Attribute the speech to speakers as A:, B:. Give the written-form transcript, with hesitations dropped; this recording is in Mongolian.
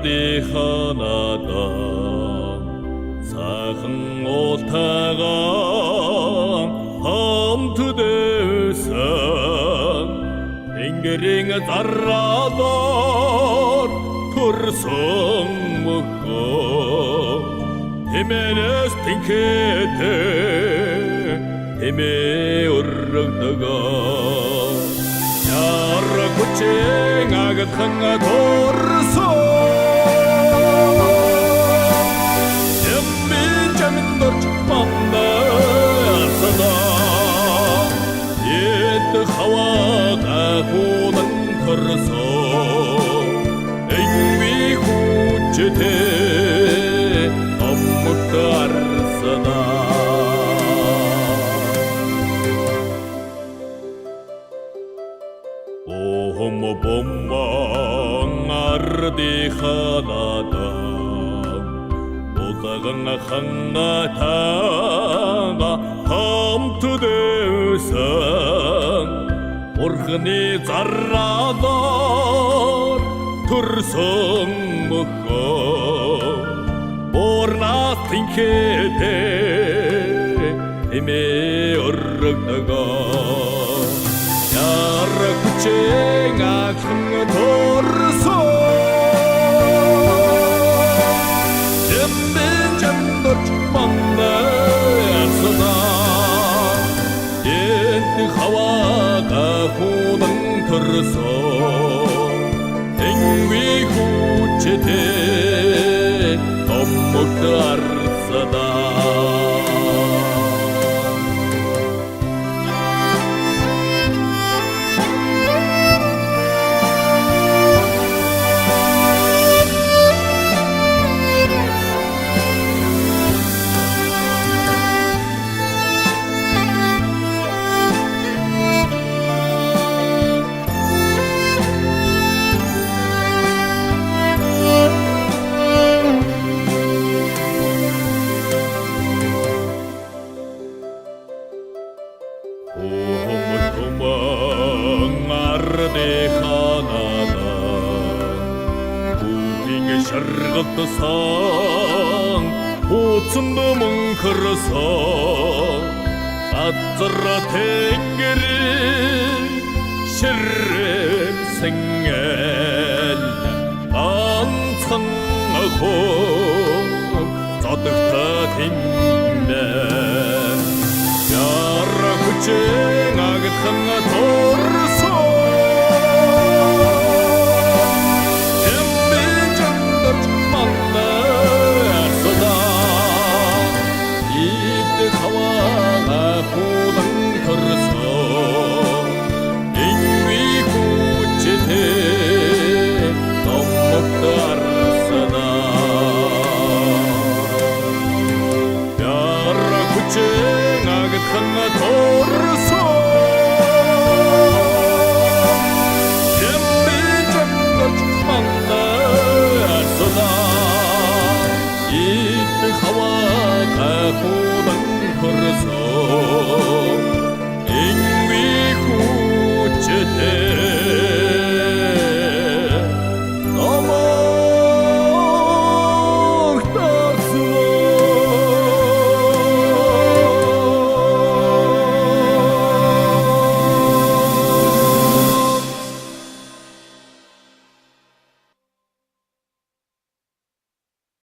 A: ди ханада сайхан ултайгаа хамт дэсэн тэнгэрийн зарраадаар төрсөн мөхөө тэмээс тэнхээтэй тэмээ өргөдөг яра хүчин агатхан төрсөн эмми чамин дорч мандасана эд хаваа хуудан төрсөн эмми хүчтэй аммутарсана Омо бомман арди ханада Отаган хангатага хамт дэсэн Бурхны зарраадаар төрсөн мөхөө Борнаас тэнхээтэй эмээ өргөдөг яра хүчин агхан төрсөн эмбэн чамдорч мандасана энд хаваага хуудан төрсөн энви хүчтэй томмогдарсана шаргалтсан хуцанд мөнхөрсөн газар тэнгэрийн ширсэн эл анцхан ахоо задагта тэмнэ яра хүчин агатхан